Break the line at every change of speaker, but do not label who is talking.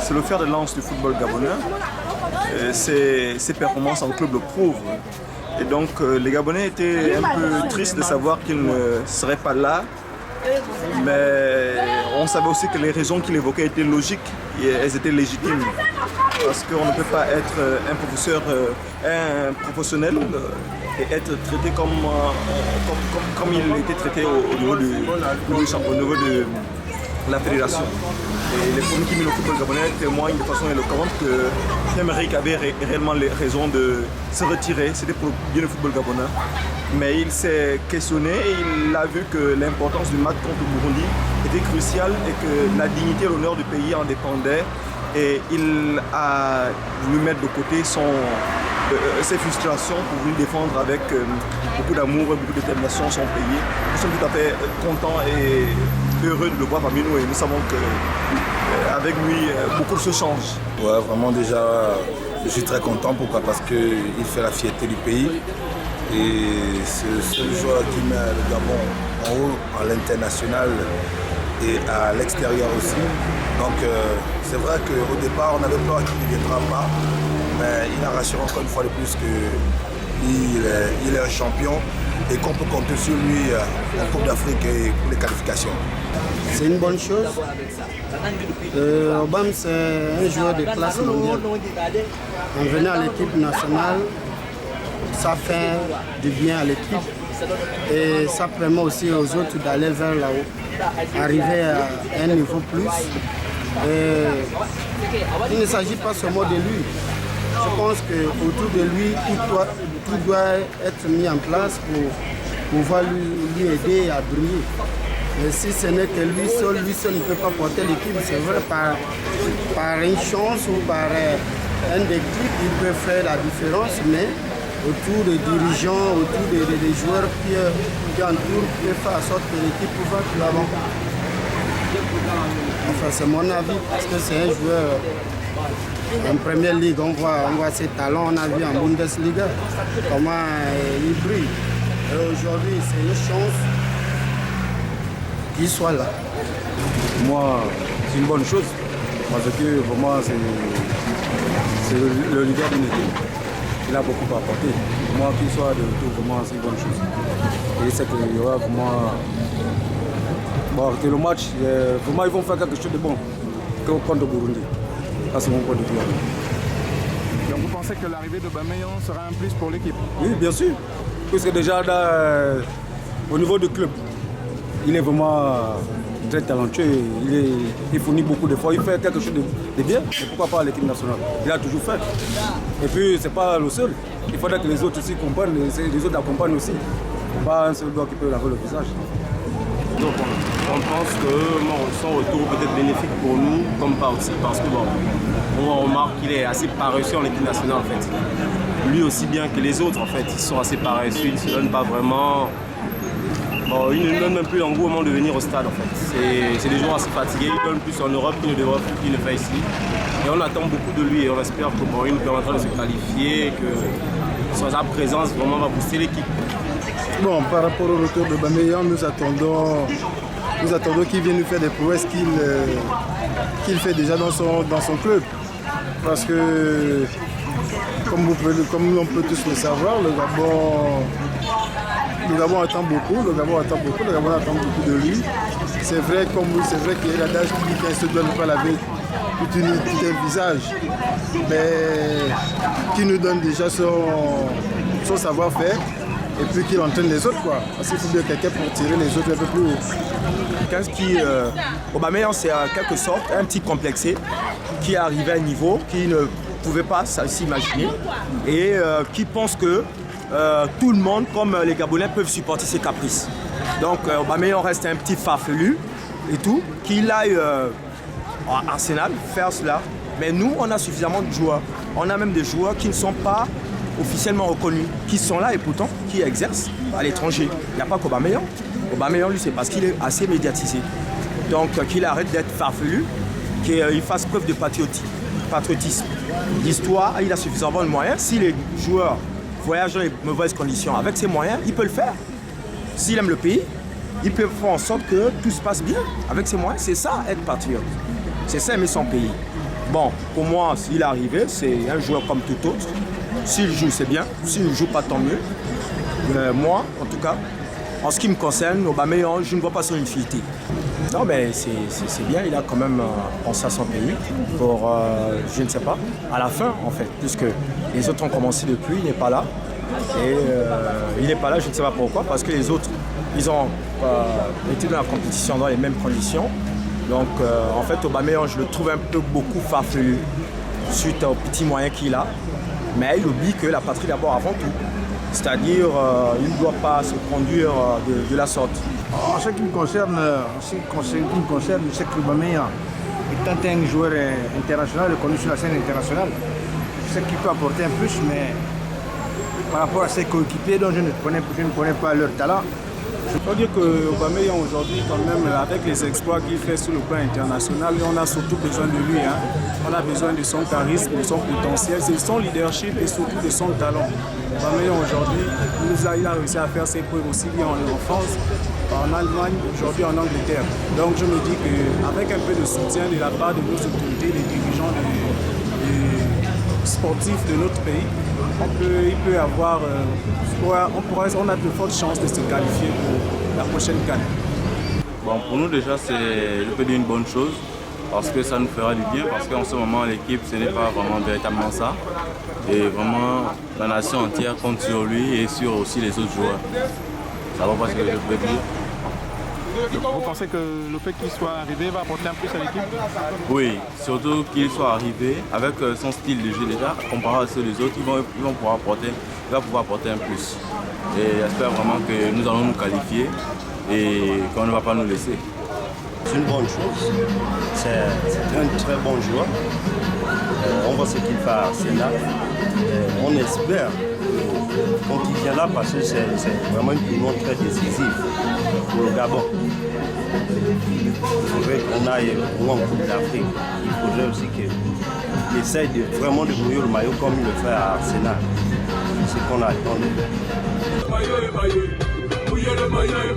C'est le fer de lance du football gabonais. Ses performances en club le prouvent. Et donc les Gabonais étaient un peu tristes de savoir qu'il ne serait pas là. Mais on savait aussi que les raisons qu'il évoquait étaient logiques et elles étaient légitimes. Parce qu'on ne peut pas être un professionnel et être traité comme il était traité au niveau de la fédération. Et les premiers qui mis le football gabonais témoignent de façon éloquente que Pierre-Emerick avait réellement les raisons de se retirer. C'était pour bien le football gabonais. Mais il s'est questionné et il a vu que l'importance du match contre le Burundi était cruciale et que la dignité et l'honneur du pays en dépendaient. Et il a voulu mettre de côté ses frustrations pour venir défendre avec beaucoup d'amour et beaucoup de détermination son pays. Nous sommes tout à fait contents et heureux de le voir parmi nous et nous savons qu'avec lui, beaucoup de choses changent.
Ouais, vraiment déjà, je suis très content. Pourquoi? Parce qu'il fait la fierté du pays. Et c'est le joueur qui met le Gabon en haut, à l'international et à l'extérieur aussi. Donc c'est vrai qu'au départ, on avait peur qu'il ne viendra pas. Mais il a rassuré encore une fois de plus qu'il est un champion et qu'on peut compter sur lui en Coupe d'Afrique et pour les qualifications.
C'est une bonne chose. Obama, c'est un joueur de classe mondiale. En venant à l'équipe nationale, ça fait du bien à l'équipe et ça permet aussi aux autres d'aller vers là-haut, arriver à un niveau plus. Et il ne s'agit pas seulement de lui. Je pense qu'autour de lui, tout doit être mis en place pour pouvoir lui aider à briller. Mais si ce n'est que lui seul ne peut pas porter l'équipe, c'est vrai, par une chance ou par un déclic, il peut faire la différence, mais autour des dirigeants, autour des joueurs qui entourent, peut faire en sorte que l'équipe va plus avant. Enfin, c'est mon avis, parce que c'est un joueur en première ligue, on voit ses talents, on a vu en Bundesliga comment il brille. Et aujourd'hui, c'est une chance qu'il soit là.
Moi, c'est une bonne chose, parce que pour moi, c'est le leader d'une équipe. Il a beaucoup à apporter. Moi, qu'il soit de retour, pour moi, c'est une bonne chose. Et c'est qu'il y aura vraiment... Bon, le match, pour moi, ils vont faire quelque chose de bon contre le Burundi. Ça, c'est mon point de vue.
Donc vous pensez que l'arrivée de Bameyang sera un plus pour l'équipe?
Oui, bien sûr. Parce que déjà, au niveau du club, il est vraiment très talentueux. Il fournit beaucoup d'efforts. Il fait quelque chose de bien. Et pourquoi pas à l'équipe nationale? Il a toujours fait. Et puis, c'est pas le seul. Il faudrait que les autres aussi comprennent, les autres accompagnent aussi. Pas un seul doigt qui peut laver le visage.
Donc on pense que son retour peut être bénéfique pour nous comme pas aussi parce que on remarque qu'il est assez paresseux en équipe nationale en fait. Lui aussi bien que les autres en fait, ils sont assez paresseux, ils ne se donnent pas vraiment. Bon, ils ne donnent même plus l'engoût au moment de venir au stade en fait. C'est des joueurs assez fatigués, ils donnent plus en Europe qu'il ne fait ici. Et on attend beaucoup de lui et on espère qu'il nous permettra de se qualifier, que sa présence vraiment va booster l'équipe.
Bon, par rapport au retour de Bameyang, nous attendons qu'il vienne nous faire des prouesses qu'il fait déjà dans son club. Parce que, comme l'on peut tous le savoir, le Gabon attend beaucoup, le Gabon attend beaucoup de lui. C'est vrai qu'il y a l'adage qui dit qu'un seul doit ne pas laver tout un visage, mais qui nous donne déjà son savoir-faire. Et puis qu'il entraîne les autres, quoi. Parce qu'il faut bien quelqu'un pour tirer les autres un peu plus haut.
Aubameyang, c'est en quelque sorte un petit complexé qui est arrivé à un niveau qu'il ne pouvait pas s'imaginer et qui pense que tout le monde, comme les Gabonais, peuvent supporter ses caprices. Donc Aubameyang reste un petit farfelu et tout, qu'il aille à Arsenal faire cela. Mais nous, on a suffisamment de joueurs. On a même des joueurs qui ne sont pas officiellement reconnus, qui sont là et pourtant qui exercent à l'étranger. Il n'y a pas qu'Aubameyang. Aubameyang, lui, c'est parce qu'il est assez médiatisé. Donc qu'il arrête d'être farfelu, qu'il fasse preuve de patriotisme. L'histoire, il a suffisamment de moyens. Si les joueurs voyage dans les mauvaises conditions. Avec ses moyens, il peut le faire. S'il aime le pays, il peut faire en sorte que tout se passe bien avec ses moyens. C'est ça, être patriote. C'est ça, aimer son pays. Bon, pour moi, s'il est arrivé, c'est un joueur comme tout autre. S'il joue, c'est bien. S'il ne joue pas, tant mieux. Moi, en tout cas, en ce qui me concerne, Aubameyang, je ne vois pas son utilité. Non, mais c'est bien, il a quand même pensé à son pays pour, je ne sais pas, à la fin, en fait, puisque les autres ont commencé depuis, il n'est pas là. Et il n'est pas là, je ne sais pas pourquoi, parce que les autres, ils ont été dans la compétition dans les mêmes conditions. Donc, en fait, Aubameyang, je le trouve un peu beaucoup farfelu suite aux petits moyens qu'il a. Mais il oublie que la patrie d'abord avant tout. C'est-à-dire, il ne doit pas se conduire de la sorte.
En ce qui me concerne, je sais que Aubameyang étant un joueur international, reconnu sur la scène internationale, je sais qu'il peut apporter un plus, mais par rapport à ses coéquipiers dont je ne connais pas leur talent.
Je peux dire que Aubameyang aujourd'hui, quand même, avec les exploits qu'il fait sur le plan international, on a surtout besoin de lui. On a besoin de son charisme, de son potentiel, de son leadership et surtout de son talent. Aubameyang aujourd'hui, il a réussi à faire ses preuves aussi bien en France, en Allemagne, aujourd'hui en Angleterre. Donc je me dis qu'avec un peu de soutien de la part de nos autorités, des dirigeants, des sportifs de notre pays, il peut avoir, on a de fortes chances de se qualifier pour la prochaine CAN.
Bon, pour nous déjà, je peux dire une bonne chose parce que ça nous fera du bien parce qu'en ce moment l'équipe ce n'est pas vraiment véritablement ça et vraiment la nation entière compte sur lui et sur aussi les autres joueurs. Ça va pas ce que je peux dire.
Vous pensez que le fait qu'il soit arrivé va apporter un plus à l'équipe?
Oui, surtout qu'il soit arrivé avec son style de jeu déjà, comparé à ceux des autres, il va pouvoir apporter un plus. Et j'espère vraiment que nous allons nous qualifier et qu'on ne va pas nous laisser.
C'est une bonne chose, c'est un très bon joueur. On voit ce qu'il fait à Arsenal. On espère quand il vient là parce que c'est vraiment une tournoi très décisive pour le Gabon. Il faudrait qu'on aille au moins en Coupe d'Afrique. Il faudrait aussi qu'il essaye vraiment de mouiller le maillot comme il le fait à Arsenal. C'est ce qu'on attend de lui.
Mouiller le maillot,